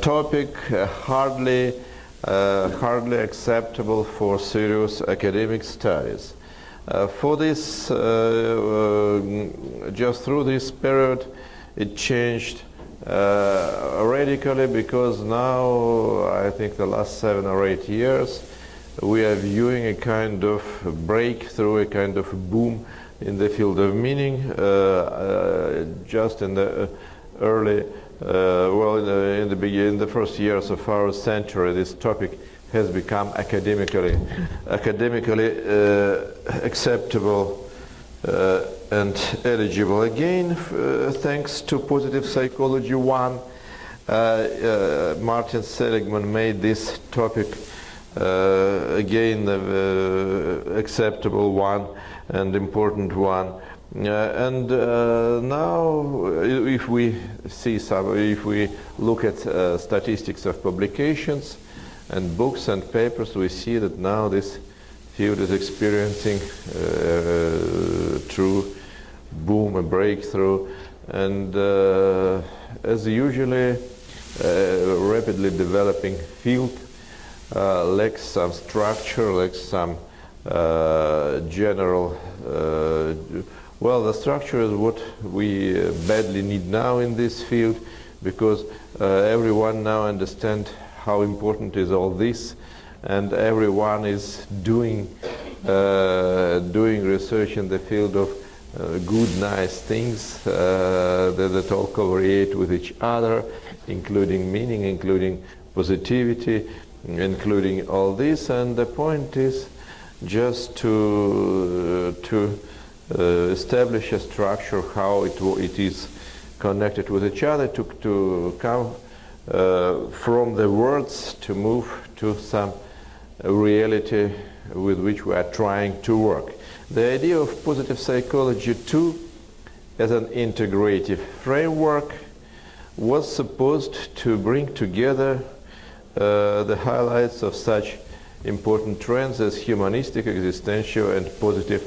topic hardly acceptable for serious academic studies. For this, just through this period, it changed radically, because now, I think the last 7 or 8 years, we are viewing a kind of breakthrough, a kind of boom in the field of meaning. Just in the early, in the first years of our century, this topic has become academically acceptable and eligible. Again, thanks to positive psychology 1, Martin Seligman made this topic again acceptable one and important one. Now, if we look at statistics of publications and books and papers, we see that now this field is experiencing true boom, a breakthrough, and as usually rapidly developing field lacks some structure, lacks some general the structure is what we badly need now in this field, because everyone now understands how important is all this, and everyone is doing research in the field of good, nice things that all covariate with each other, including meaning, including positivity, including all this. And the point is just to establish a structure, how it is connected with each other, to come from the words to move to some reality with which we are trying to work. The idea of positive psychology 2 as an integrative framework was supposed to bring together the highlights of such important trends as humanistic, existential, and positive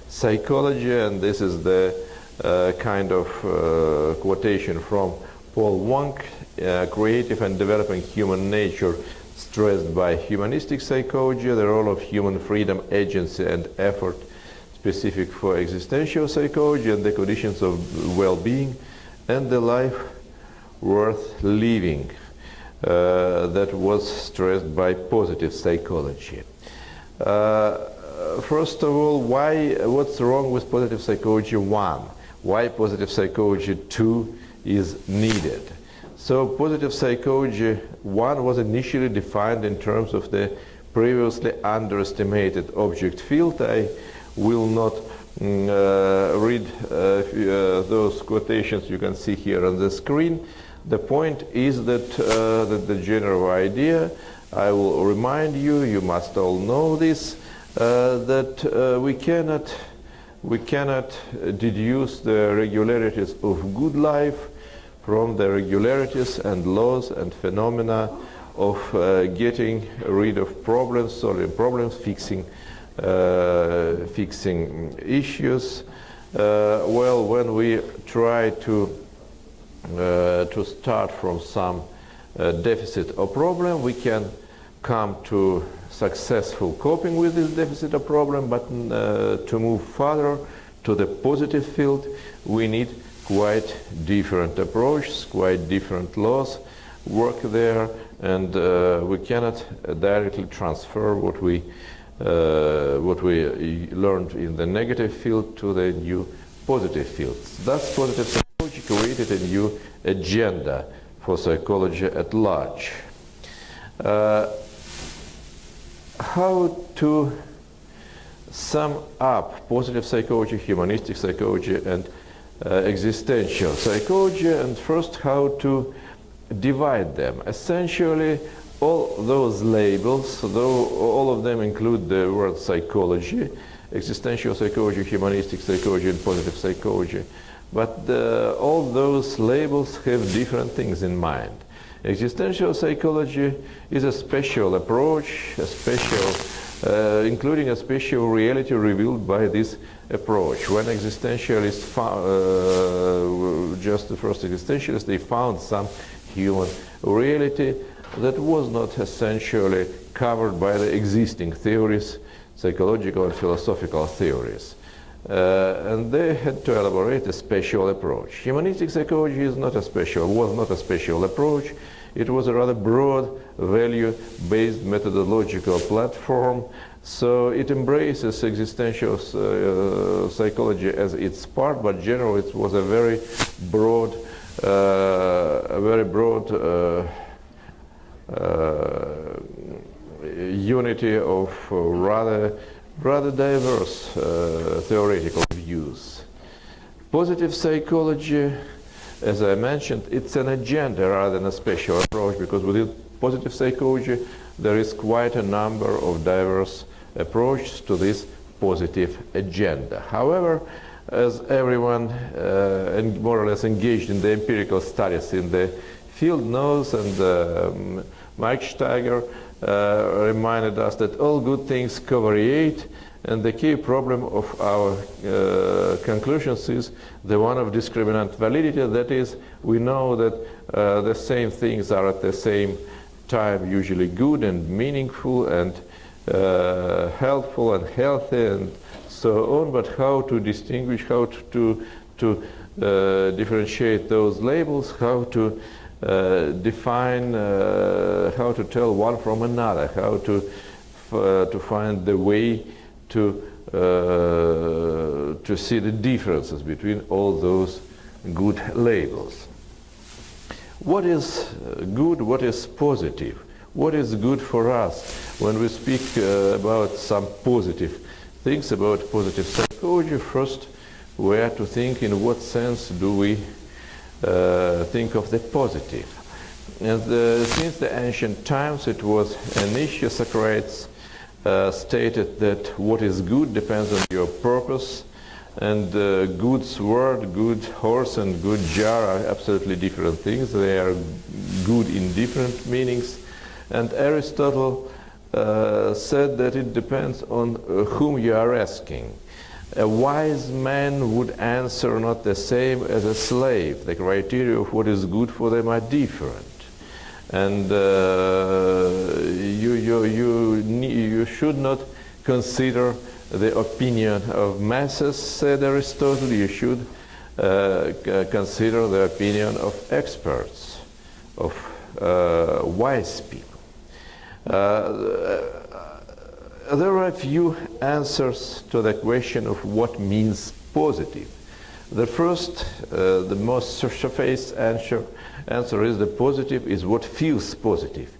psychology. And this is the kind of quotation from Paul Wong, creative and developing human nature stressed by humanistic psychology, the role of human freedom, agency, and effort specific for existential psychology, and the conditions of well-being and the life worth living. That was stressed by positive psychology. First of all, what's wrong with positive psychology 1? Why positive psychology 2 is needed? So positive psychology 1 was initially defined in terms of the previously underestimated object field. I will not read those quotations you can see here on the screen. The point is that the general idea, I will remind you, you must all know this, that we cannot deduce the regularities of good life from the regularities and laws and phenomena of getting rid of problems, solving problems, fixing issues. When we try to start from some deficit or problem, we can come to successful coping with this deficit or problem, but to move further to the positive field, we need quite different approaches, quite different laws work there, and we cannot directly transfer what we learned in the negative field to the new positive fields. Thus, positive psychology created a new agenda for psychology at large. How to sum up positive psychology, humanistic psychology, and existential psychology, and first how to divide them. Essentially, all those labels, though all of them include the word psychology, existential psychology, humanistic psychology, and positive psychology, but all those labels have different things in mind. Existential psychology is a special approach, including a special reality revealed by this approach. When existentialists just the first existentialists, they found some human reality that was not essentially covered by the existing theories, psychological and philosophical theories. And they had to elaborate a special approach. Humanistic psychology was not a special approach. It was a rather broad, value-based methodological platform. So it embraces existential psychology as its part, but generally it was a very broad, unity of rather diverse theoretical views. Positive psychology, as I mentioned, it's an agenda rather than a special approach, because within positive psychology there is quite a number of diverse approaches to this positive agenda. However, as everyone more or less engaged in the empirical studies in the field knows, and Mike Steiger reminded us that all good things covariate, and the key problem of our conclusions is the one of discriminant validity. That is, we know that the same things are at the same time usually good and meaningful and helpful and healthy and so on, but how to distinguish, how to differentiate those labels, how to define, how to tell one from another, how to find the way to see the differences between all those good labels. What is good? What is positive? What is good for us when we speak about some positive things about positive psychology? First, we have to think in what sense do we think of the positive. And since the ancient times, it was an issue. Socrates stated that what is good depends on your purpose, and good sword, good horse, and good jar are absolutely different things. They are good in different meanings. And Aristotle said that it depends on whom you are asking. A wise man would answer not the same as a slave. The criteria of what is good for them are different. And you should not consider the opinion of masses, said Aristotle. You should consider the opinion of experts, of wise people. There are a few answers to the question of what means positive. The first, the most surface answer is the positive is what feels positive.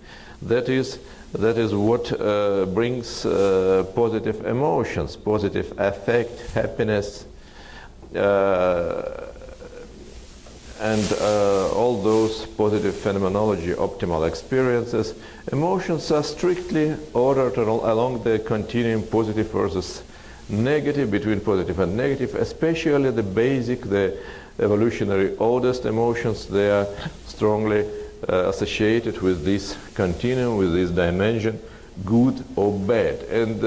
That is what brings positive emotions, positive affect, happiness, and all those positive phenomenology, optimal experiences. Emotions are strictly ordered along the continuum positive versus negative, between positive and negative, especially the basic, the evolutionary oldest emotions. They are strongly associated with this continuum, with this dimension, good or bad. And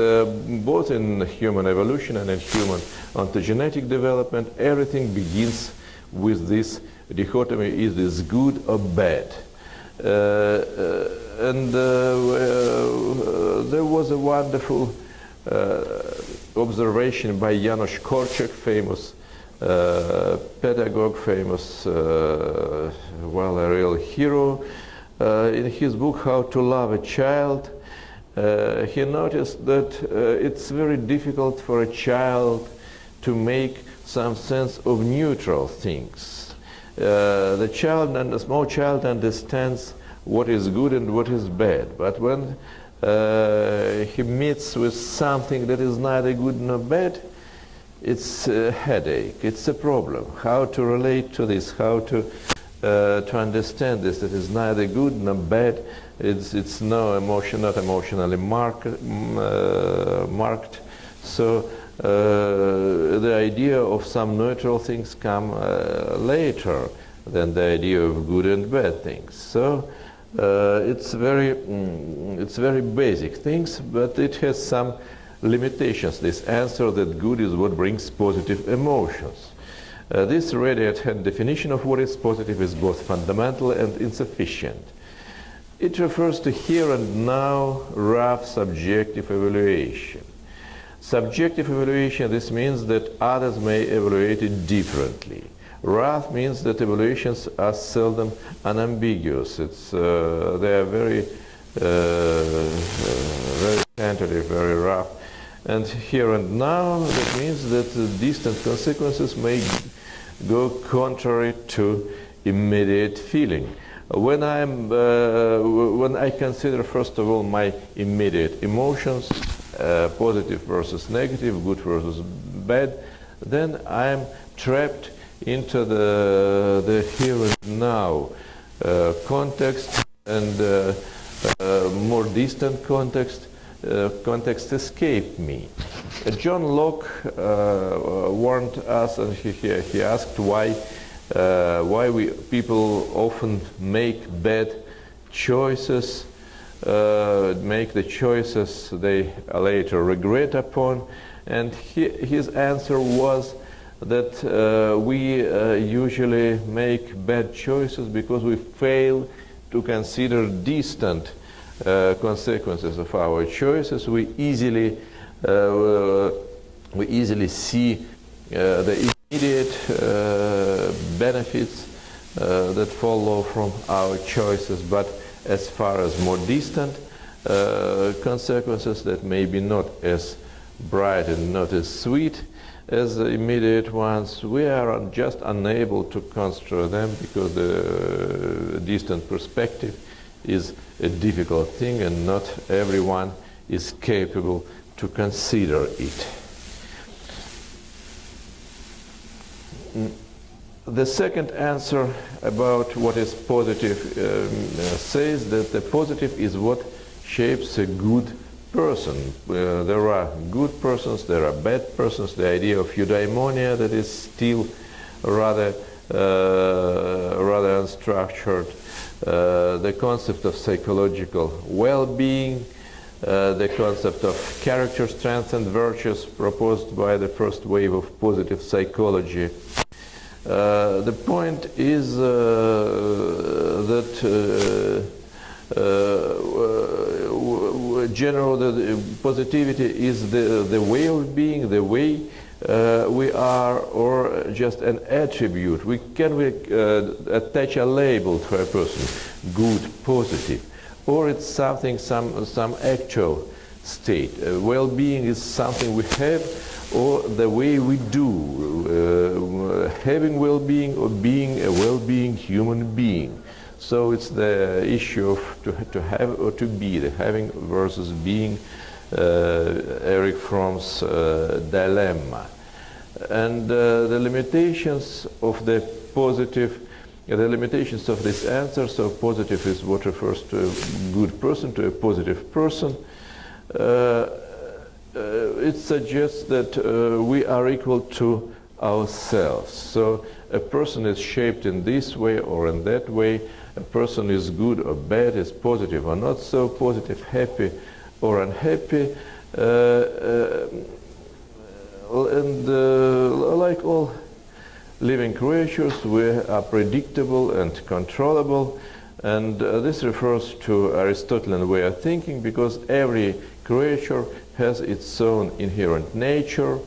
both in human evolution and in human ontogenetic development, everything begins with this dichotomy: is this good or bad? There was a wonderful observation by Janusz Korczak, famous pedagogue, famous, a real hero. In his book, How to Love a Child, he noticed that it's very difficult for a child to make some sense of neutral things. The small child understands what is good and what is bad, but when he meets with something that is neither good nor bad, it's a headache, it's a problem. How to relate to this, how to understand this, that is neither good nor bad, it's no emotion, not emotionally marked. So the idea of some neutral things come later than the idea of good and bad things. So it's very basic things, but it has some limitations. This answer that good is what brings positive emotions. This ready at hand definition of what is positive is both fundamental and insufficient. It refers to here and now rough subjective evaluation. Subjective evaluation, this means that others may evaluate it differently. Rough means that evaluations are seldom unambiguous. They are very tentative, very rough. And here and now, that means that distant consequences may go contrary to immediate feeling. When I consider, first of all, my immediate emotions, positive versus negative, good versus bad, then I'm trapped into the here and now context, and more distant context escaped me. John Locke warned us, and he asked why people often make bad choices, make the choices they later regret upon, and his answer was that we usually make bad choices because we fail to consider distant consequences of our choices. We easily see the immediate benefits that follow from our choices, but as far as more distant consequences that may be not as bright and not as sweet as the immediate ones, we are just unable to consider them because the distant perspective is a difficult thing and not everyone is capable to consider it. The second answer about what is positive says that the positive is what shapes a good person. There are good persons, there are bad persons. The idea of eudaimonia that is still rather unstructured. The concept of psychological well-being, the concept of character strengths and virtues proposed by the first wave of positive psychology. The point is that positivity is the way of being, the way we are, or just an attribute. We can attach a label to a person, good, positive, or it's something, some actual state. Well-being is something we have, or the way we do, having well-being or being a well-being human being. So it's the issue of to have or to be, the having versus being, Erich Fromm's dilemma. And the limitations of the positive, the limitations of this answer, so positive is what refers to a good person, to a positive person. It suggests that we are equal to ourselves. So a person is shaped in this way or in that way. A person is good or bad, is positive or not so positive, happy or unhappy. Like all living creatures, we are predictable and controllable. And this refers to Aristotelian way of thinking, because every creature has its own inherent nature,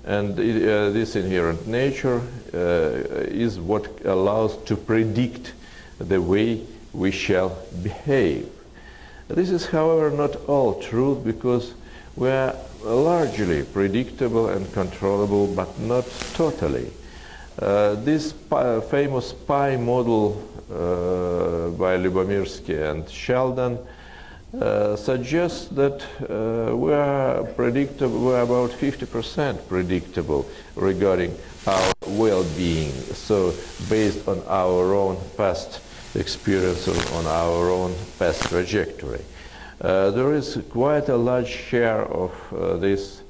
and this inherent nature is what allows to predict the way we shall behave. This is, however, not all true, because we are largely predictable and controllable, but not totally. This famous pi model by Lubomirsky and Sheldon suggests that we are predictable, we are about 50% predictable regarding our well-being. So based on our own past experience, on our own past trajectory. There is quite a large share of this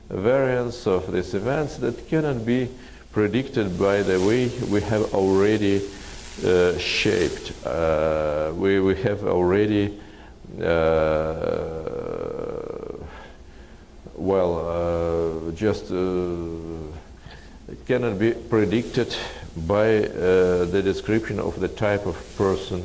variance of these events that cannot be predicted by the way we have already shaped. We have already cannot be predicted by the description of the type of person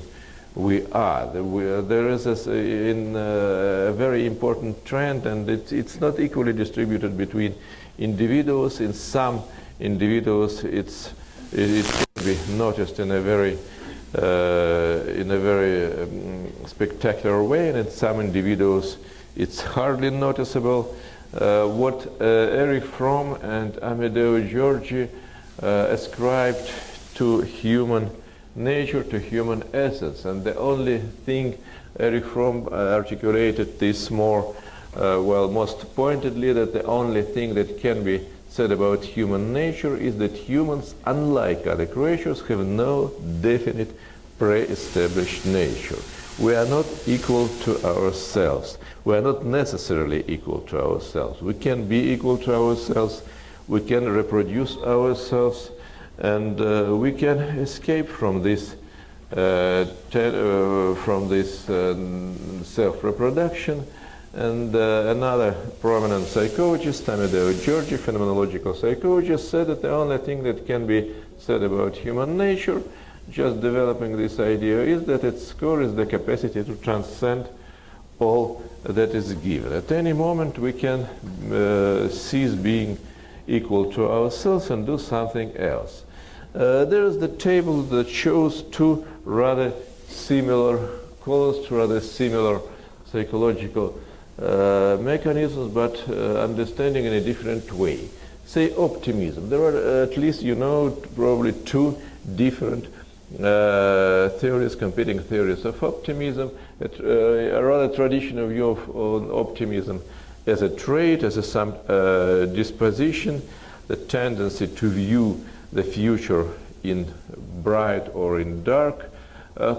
we are. There is a very important trend, and it's not equally distributed between individuals. In some individuals, it can be noticed in a very spectacular way, and in some individuals, it's hardly noticeable. What Erich Fromm and Amedeo Giorgi ascribed to human nature, to human essence, and the only thing Erich Fromm articulated this more, most pointedly, that the only thing that can be said about human nature is that humans, unlike other creatures, have no definite pre-established nature. We are not equal to ourselves. We are not necessarily equal to ourselves. We can be equal to ourselves. We can reproduce ourselves, and we can escape from this self-reproduction. And another prominent psychologist, Amedeo Giorgi, phenomenological psychologist, said that the only thing that can be said about human nature, just developing this idea, is that its core is the capacity to transcend all that is given. At any moment we can cease being equal to ourselves and do something else. There is the table that shows two rather similar psychological mechanisms, but understanding in a different way. Say optimism. There are at least, probably two different theories, competing theories of optimism. A rather traditional view of optimism as a trait, as some disposition, the tendency to view the future in bright or in dark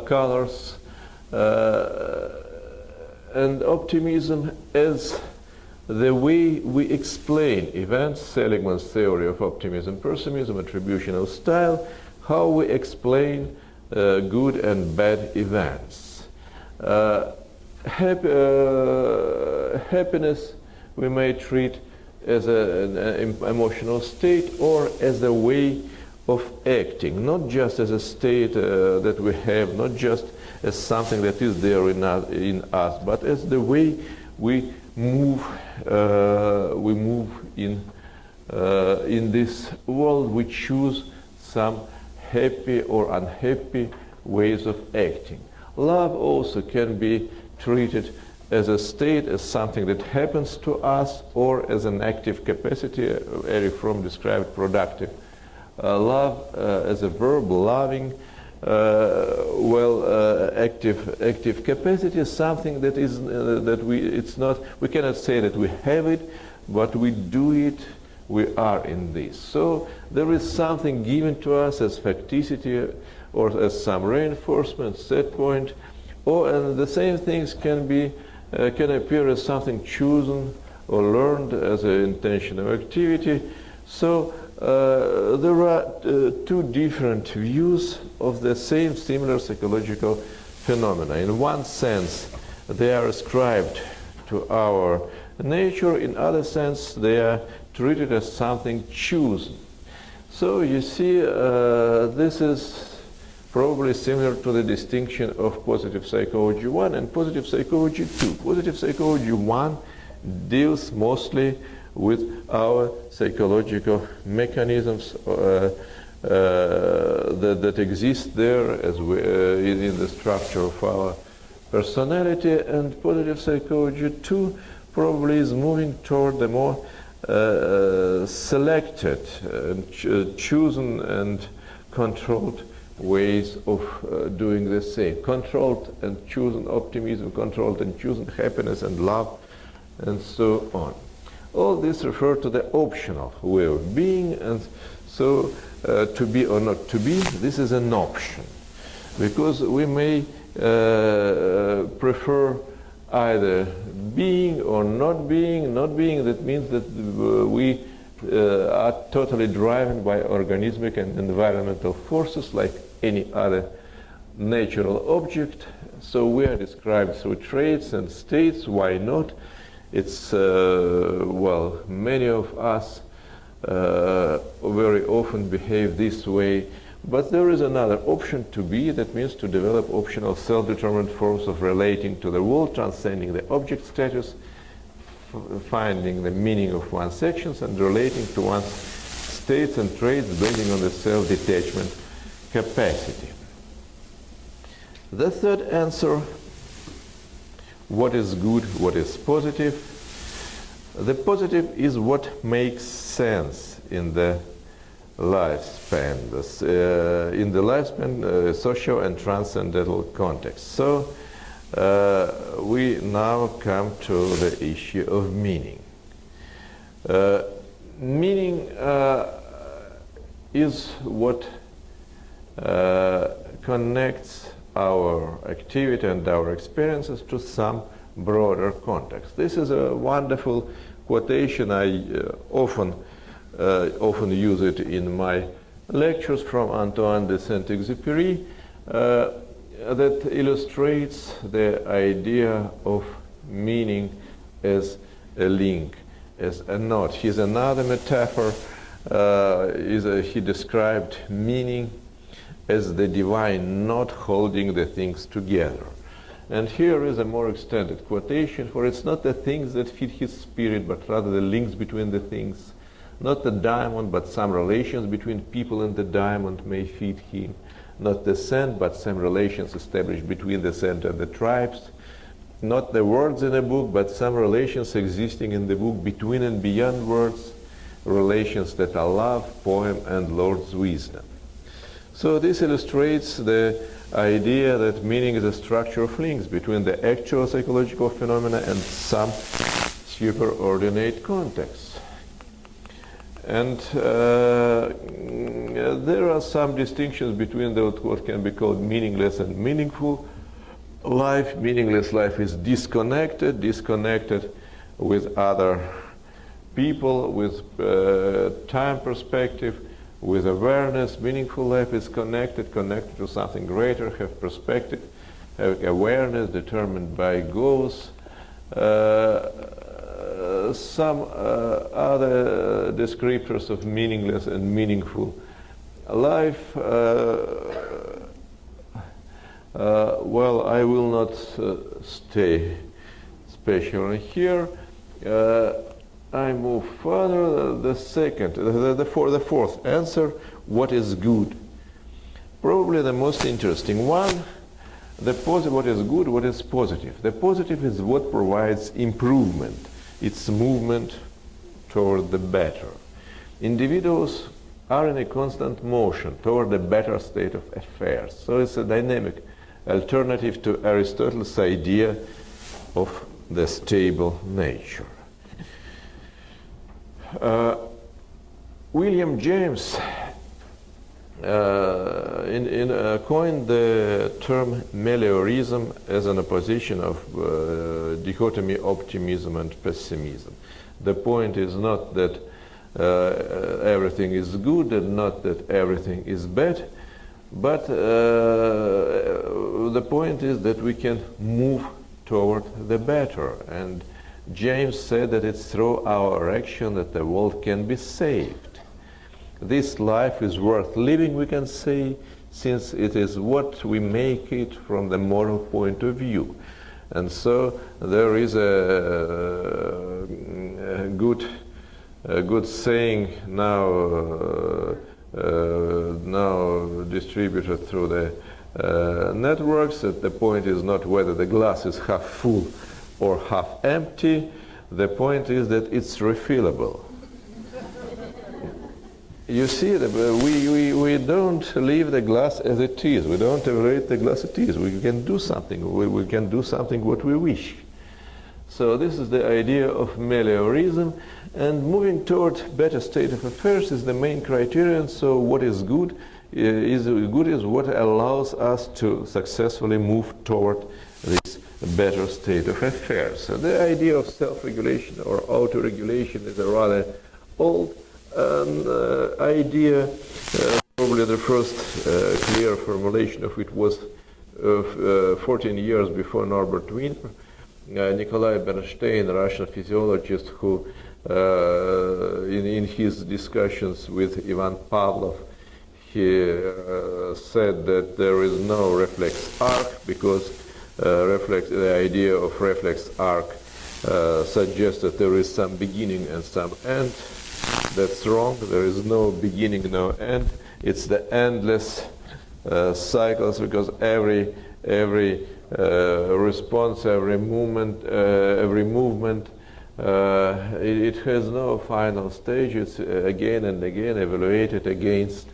colors, and optimism as the way we explain events, Seligman's theory of optimism, pessimism, attributional style, how we explain good and bad events. Happiness we may treat as an emotional state or as a way of acting, not just as a state that we have, not just as something that is there in us, but as the way we move in this world. We choose some happy or unhappy ways of acting. Love also can be treated as a state, as something that happens to us, or as an active capacity. Erich Fromm described productive love as a verb, loving. Active capacity is something that is we cannot say that we have it, but we do it. We are in this. So there is something given to us as facticity or as some reinforcement, set point, and the same things can appear as something chosen or learned as an intentional activity. So there are two different views of the same similar psychological phenomena. In one sense, they are ascribed to our nature. In other sense, they are treated as something chosen. So you see, this is probably similar to the distinction of positive psychology 1 and positive psychology 2. Positive psychology 1 deals mostly with our psychological mechanisms that exist there as in the structure of our personality, and positive psychology 2 probably is moving toward the more selected, chosen and controlled ways of doing the same. Controlled and chosen optimism, controlled and chosen happiness and love, and so on. All this refer to the optional way of being, and so to be or not to be, this is an option. Because we may prefer either being or not being. Not being, that means that we are totally driven by organismic and environmental forces like any other natural object. So we are described through traits and states. Why not? It's, many of us very often behave this way But there is another option to be, that means to develop optional self-determined forms of relating to the world, transcending the object status, finding the meaning of one's actions, and relating to one's states and traits, building on the self-detachment capacity. The third answer, what is good, what is positive? The positive is what makes sense in the lifespan, in the lifespan social and transcendental context. So we now come to the issue of meaning. Meaning is what connects our activity and our experiences to some broader context. This is a wonderful quotation. I often use it in my lectures from Antoine de Saint-Exupéry that illustrates the idea of meaning as a link, as a knot. Here's another metaphor. He described meaning as the divine knot holding the things together. And here is a more extended quotation, for it's not the things that feed his spirit, but rather the links between the things. Not the diamond, but some relations between people and the diamond may feed him. Not the sand, but some relations established between the sand and the tribes. Not the words in a book, but some relations existing in the book between and beyond words, relations that are love, poem, and Lord's wisdom. So this illustrates the idea that meaning is a structure of links between the actual psychological phenomena and some superordinate contexts. And there are some distinctions between what can be called meaningless and meaningful life. Meaningless life is disconnected with other people, with time perspective, with awareness. Meaningful life is connected to something greater, have perspective, have awareness determined by goals. Some other descriptors of meaningless and meaningful life. Well, I will not stay especially here. I move further. The fourth answer, what is good? Probably the most interesting one. What is good, what is positive? The positive is what provides improvement. It's movement toward the better. Individuals are in a constant motion toward a better state of affairs. So it's a dynamic alternative to Aristotle's idea of the stable nature. William James coined the term meliorism as an opposition of dichotomy optimism and pessimism. The point is not that everything is good and not that everything is bad, but the point is that we can move toward the better. And James said that it's through our action that the world can be saved. This life is worth living, we can say, since it is what we make it from the moral point of view. And so there is a good saying now distributed through the networks, that the point is not whether the glass is half full or half empty. The point is that it's refillable. You see, we don't leave the glass as it is. We don't evaluate the glass as it is. We can do something. We can do something what we wish. So this is the idea of meliorism. And moving toward better state of affairs is the main criterion. So what is good is what allows us to successfully move toward this better state of affairs. So the idea of self-regulation or auto-regulation is a rather old idea. Probably the first clear formulation of it was 14 years before Norbert Wiener. Nikolai Bernstein, Russian physiologist, who in his discussions with Ivan Pavlov, said that there is no reflex arc because the idea of reflex arc suggests that there is some beginning and some end. That's wrong. There is no beginning, no end. It's the endless cycles, because every response, every movement, it has no final stage. It's again and again evaluated against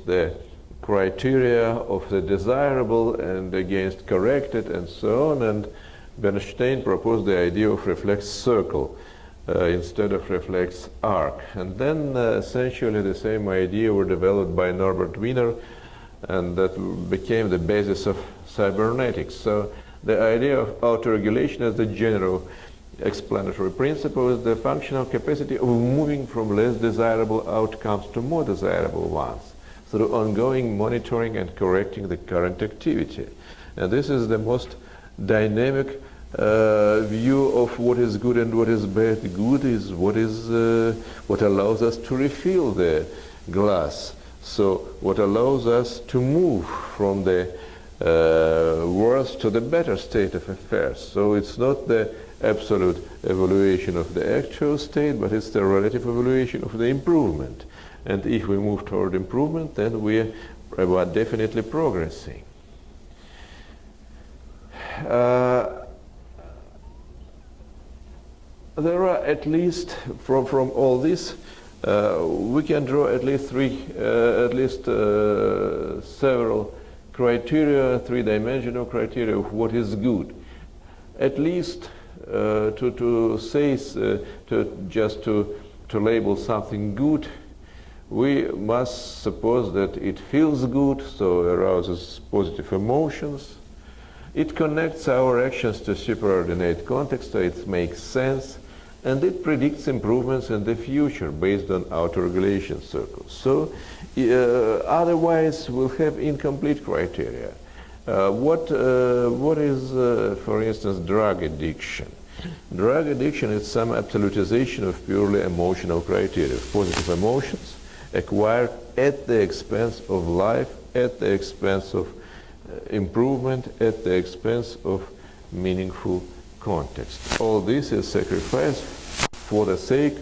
the criteria of the desirable and against corrected and so on. And Bernstein proposed the idea of reflex circle instead of reflex arc. And then essentially the same idea were developed by Norbert Wiener, and that became the basis of cybernetics. So the idea of autoregulation as the general explanatory principle is the functional capacity of moving from less desirable outcomes to more desirable ones through ongoing monitoring and correcting the current activity. And this is the most dynamic view of what is good and what is bad. Good is what allows us to refill the glass. So what allows us to move from the worse to the better state of affairs. So it's not the absolute evaluation of the actual state, but it's the relative evaluation of the improvement. And if we move toward improvement, then we are definitely progressing. There are at least, from all this, we can draw at least several criteria, three-dimensional criteria of what is good. At least to label something good, we must suppose that it feels good, so arouses positive emotions. It connects our actions to superordinate context, so it makes sense, and it predicts improvements in the future based on autoregulation circles. So otherwise we'll have incomplete criteria. What is, for instance, drug addiction? Drug addiction is some absolutization of purely emotional criteria, positive emotions acquired at the expense of life, at the expense of improvement, at the expense of meaningful context. All this is sacrifice for the sake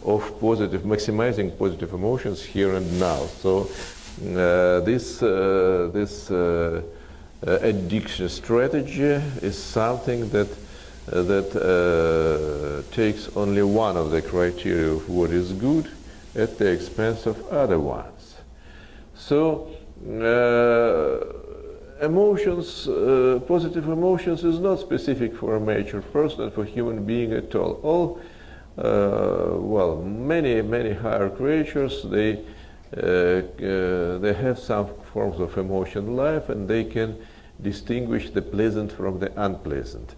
of maximizing positive emotions here and now. So this addiction strategy is something that takes only one of the criteria of what is good at the expense of other ones. So emotions, positive emotions is not specific for a mature person and for human being at all. Many higher creatures, they have some forms of emotional life, and they can distinguish the pleasant from the unpleasant,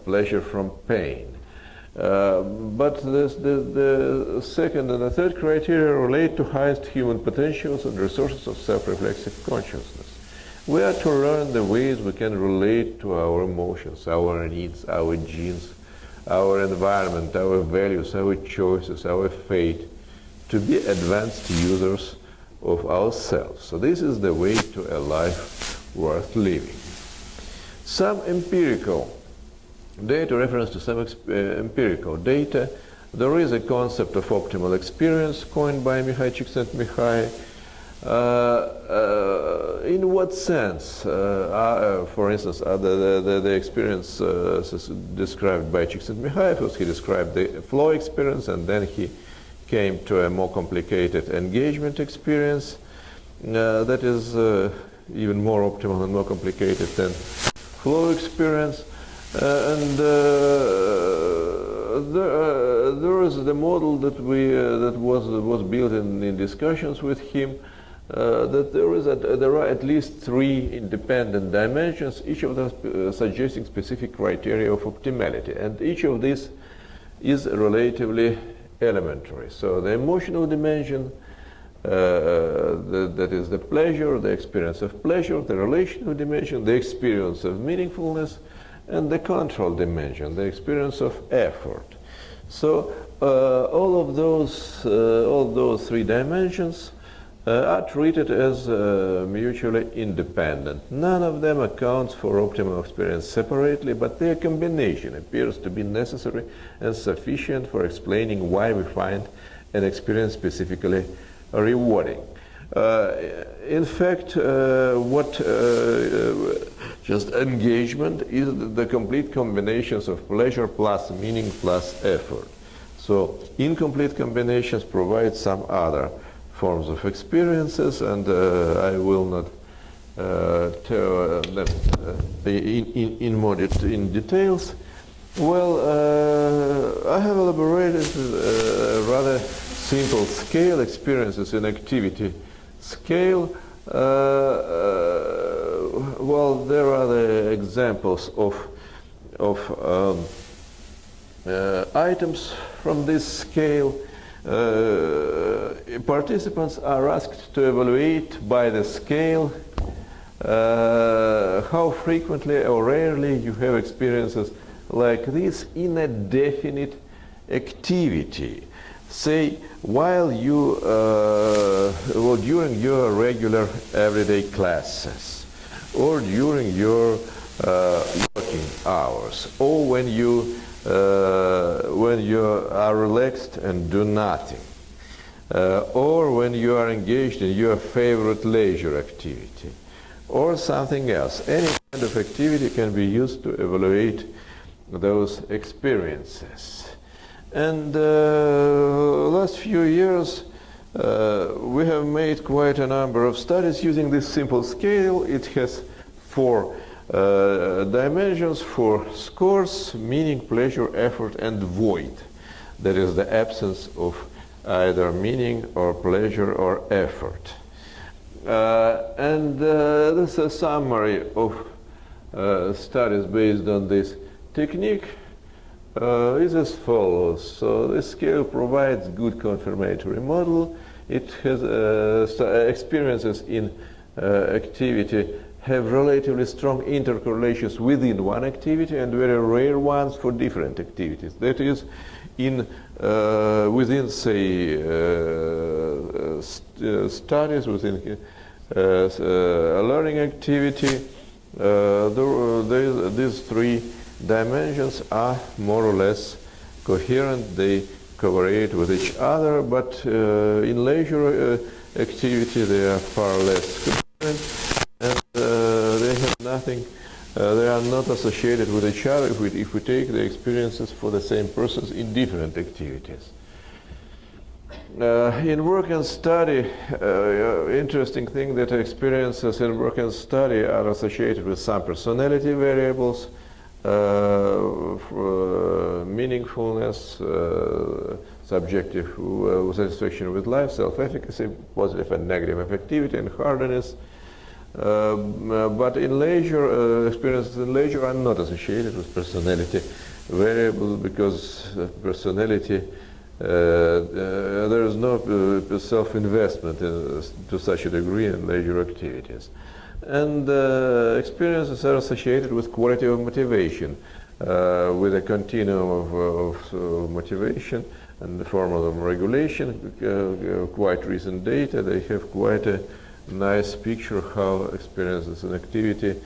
pleasure from pain. But the second and the third criteria relate to highest human potentials and resources of self-reflexive consciousness. We are to learn the ways we can relate to our emotions, our needs, our genes, our environment, our values, our choices, our fate, to be advanced users of ourselves. So this is the way to a life worth living. Some empirical data, reference to some empirical data. There is a concept of optimal experience coined by Mihai Csikszentmihalyi. In what sense? For instance, the experience described by Csikszentmihalyi, first he described the flow experience, and then he came to a more complicated engagement experience that is even more optimal and more complicated than flow experience. There is the model that was built in discussions with him, that there are at least three independent dimensions, each of them suggesting specific criteria of optimality, and each of these is relatively elementary. So the emotional dimension, that is the pleasure, the experience of pleasure, the relational dimension, the experience of meaningfulness, and the control dimension, the experience of effort. So all those three dimensions are treated as mutually independent. None of them accounts for optimal experience separately, but their combination appears to be necessary and sufficient for explaining why we find an experience specifically rewarding. In fact, just engagement is the complete combinations of pleasure plus meaning plus effort. So incomplete combinations provide some other forms of experiences, and I will not tell them in details. Well, I have elaborated rather simple scale experiences in activity scale. Well, there are the examples of items from this scale. Participants are asked to evaluate by the scale how frequently or rarely you have experiences like this in a definite activity. Say, while you, well, during your regular everyday classes, or during your working hours, or when you are relaxed and do nothing, or when you are engaged in your favorite leisure activity, or something else. Any kind of activity can be used to evaluate those experiences. And last few years, we have made quite a number of studies using this simple scale. It has 4 dimensions: for scores, meaning, pleasure, effort, and void. That is the absence of either meaning or pleasure or effort. This is a summary of studies based on this technique. Is as follows. So this scale provides good confirmatory model. It has experiences in activity have relatively strong intercorrelations within one activity and very rare ones for different activities. That is, in within, say, studies, within a learning activity, these 3 dimensions are more or less coherent. They covariate with each other, but in leisure activity they are far less coherent, and they have nothing. They are not associated with each other if we take the experiences for the same persons in different activities. In work and study, interesting thing that experiences in work and study are associated with some personality variables. Meaningfulness, subjective satisfaction with life, self-efficacy, positive and negative affectivity, and hardness. But in leisure, experiences in leisure are not associated with personality variables, because personality, there is no self-investment to such a degree in leisure activities. And experiences are associated with quality of motivation, with a continuum of motivation and the formula of regulation. Quite recent data, they have quite a nice picture how experiences and activity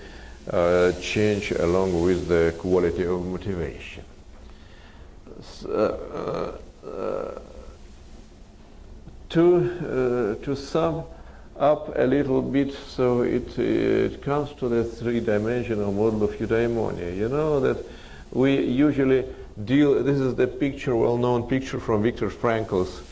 change along with the quality of motivation. To sum up a little bit, so it comes to the 3-dimensional model of eudaimonia. You know that we usually deal, this is the picture, well-known picture from Viktor Frankl's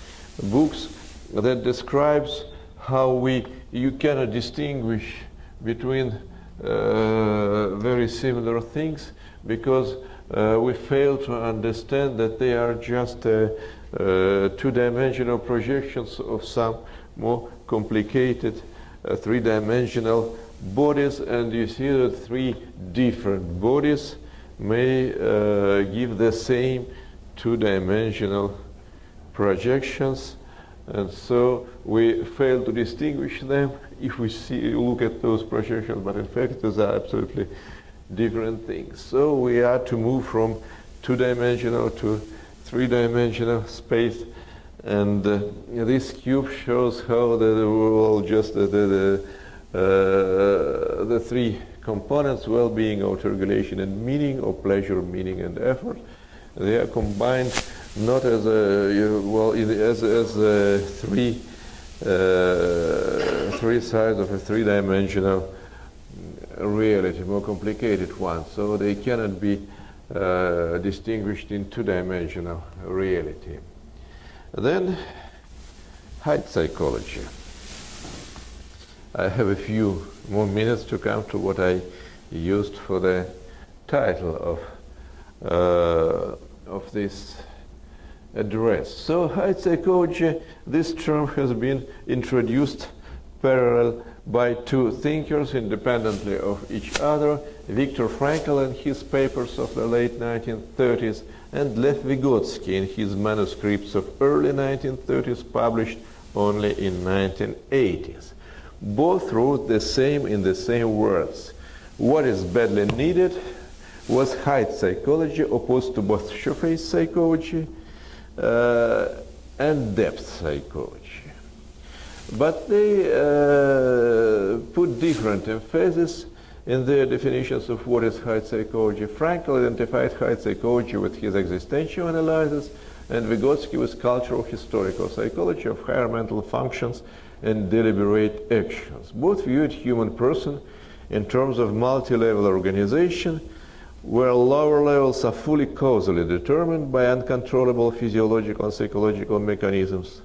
books, that describes how you cannot distinguish between very similar things, because we fail to understand that they are just 2-dimensional projections of some more complicated 3-dimensional bodies, and you see that 3 different bodies may give the same 2-dimensional projections, and so we fail to distinguish them if we look at those projections, but in fact those are absolutely different things. So we are to move from 2-dimensional to 3-dimensional space And this cube shows how the three components, well-being, auto-regulation, and meaning, or pleasure, meaning, and effort, they are combined not as three sides of a three-dimensional reality, more complicated one. So they cannot be distinguished in two-dimensional reality. Then, height psychology. I have a few more minutes to come to what I used for the title of this address. So, height psychology, this term has been introduced parallel by two thinkers independently of each other, Viktor Frankl in his papers of the late 1930s, and Lev Vygotsky in his manuscripts of early 1930s, published only in 1980s. Both wrote the same in the same words. What is badly needed was height psychology, opposed to both surface psychology and depth psychology. But they put different emphasis in their definitions of what is height psychology. Frankl identified height psychology with his existential analysis, and Vygotsky with cultural historical psychology of higher mental functions and deliberate actions. Both viewed human person in terms of multi-level organization, where lower levels are fully causally determined by uncontrollable physiological and psychological mechanisms,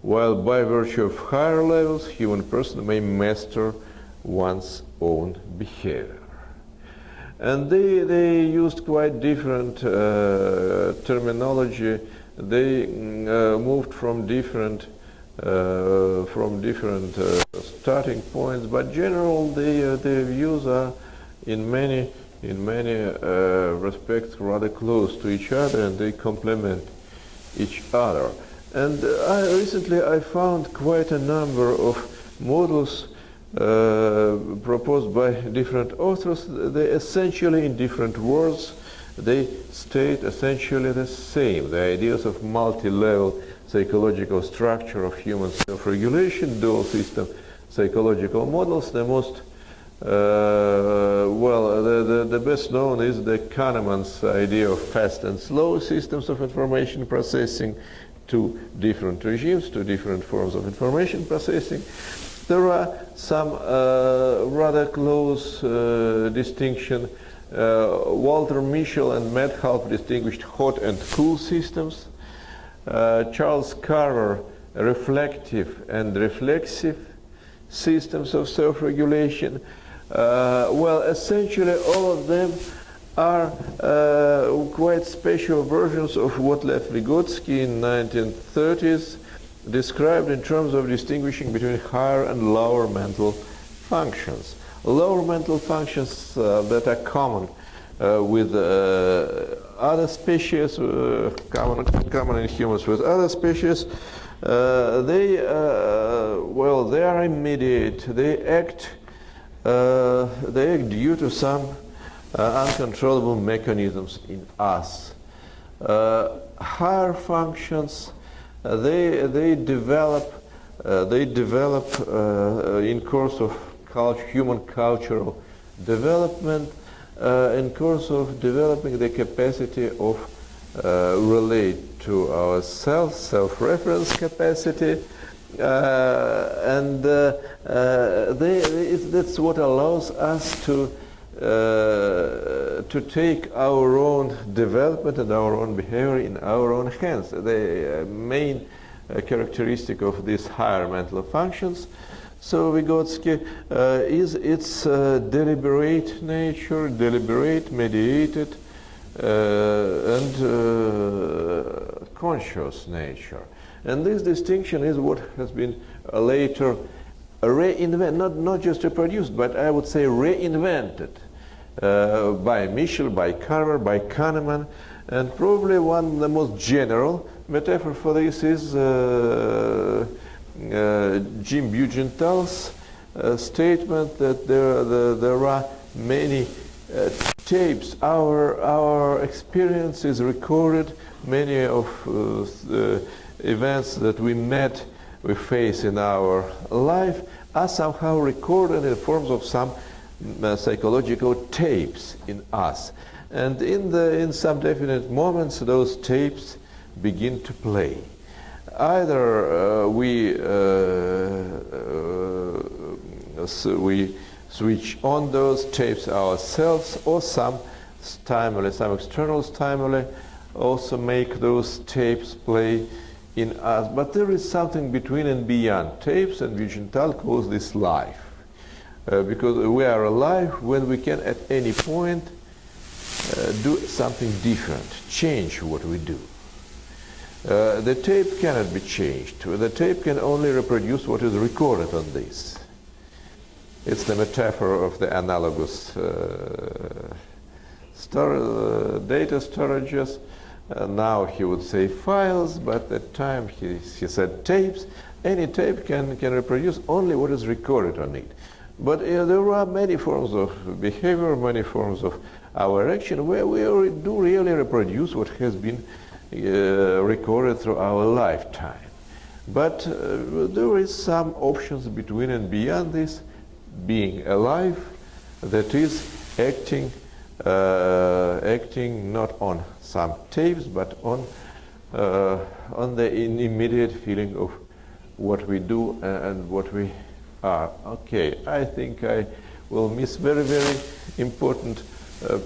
while by virtue of higher levels, human person may master one's own behavior. And they used quite different terminology. They moved from different starting points, but general their views are in many respects rather close to each other, and they complement each other. And recently I found quite a number of models proposed by different authors. They essentially, in different words, they state essentially the same. The ideas of multi-level psychological structure of human self-regulation, dual system psychological models. The most the best known is the Kahneman's idea of fast and slow systems of information processing, two different regimes, two different forms of information processing. There are some rather close distinction. Walter Mischel and Metcalfe distinguished hot and cool systems. Charles Carver, reflective and reflexive systems of self-regulation. Essentially all of them are quite special versions of what Lev Vygotsky in 1930s described in terms of distinguishing between higher and lower mental functions. Lower mental functions that are common with other species, common in humans with other species, they are immediate. They act due to some uncontrollable mechanisms in us. Higher functions, they develop in course of human cultural development, in course of developing the capacity of relate to ourselves, self-reference capacity, and that's what allows us to take our own development and our own behavior in our own hands. The main characteristic of these higher mental functions, so Vygotsky, is its deliberate nature, deliberate, mediated, and conscious nature. And this distinction is what has been later reinvented, not just reproduced, but I would say reinvented by Mischel, by Carver, by Kahneman, and probably one of the most general metaphor for this is Jim Bugenthal's statement that there are many tapes. Our experience is recorded. Many of events that we face in our life are somehow recorded in forms of some psychological tapes in us. And in some definite moments, those tapes begin to play. Either we switch on those tapes ourselves, or some stimuli, some external stimuli also make those tapes play in us. But there is something between and beyond tapes, and Vygotsky calls this life. Because we are alive when we can at any point do something different, change what we do. The tape cannot be changed. The tape can only reproduce what is recorded on this. It's the metaphor of the analogous data storages. Now he would say files, but at that time he said tapes. Any tape can reproduce only what is recorded on it. But there are many forms of behavior, many forms of our action where we do really reproduce what has been recorded through our lifetime. But there is some options between and beyond this, being alive, that is acting not on some tapes, but on the immediate feeling of what we do and what we are. Okay, I think I will miss very, very important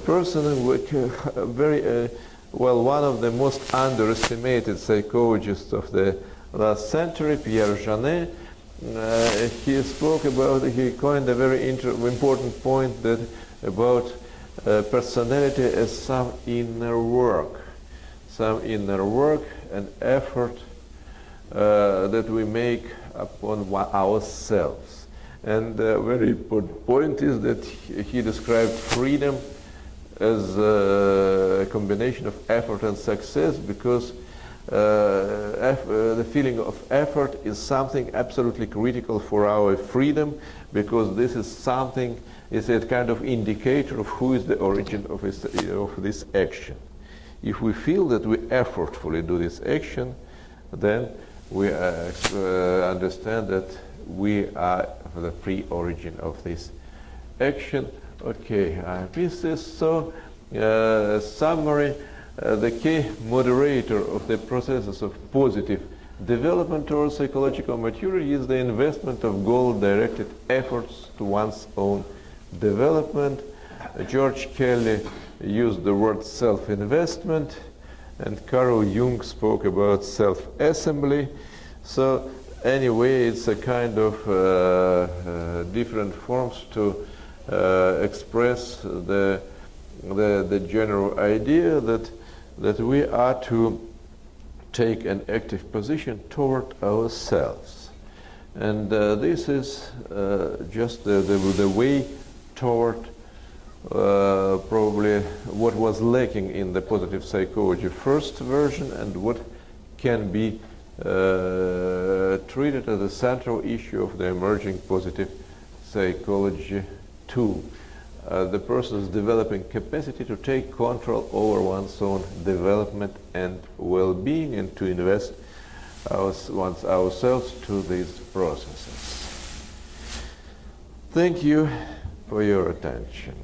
person, very one of the most underestimated psychologists of the last century, Pierre Janet. He coined a very important point that about personality as some inner work and effort that we make upon ourselves. And a very important point is that he described freedom as a combination of effort and success, because the feeling of effort is something absolutely critical for our freedom, because this is something, is a kind of indicator of who is the origin of this action. If we feel that we effortfully do this action, then we understand that we are the free origin of this action. Okay, this is so summary. The key moderator of the processes of positive development towards psychological maturity is the investment of goal-directed efforts to one's own development. George Kelly used the word self-investment, and Carl Jung spoke about self-assembly. So anyway, it's a kind of different forms to express the general idea that we are to take an active position toward ourselves. And this is just the way toward probably what was lacking in the positive psychology first version, and what can be treated as a central issue of the emerging positive psychology 2. The person is developing capacity to take control over one's own development and well-being, and to invest ourselves to these processes. Thank you for your attention.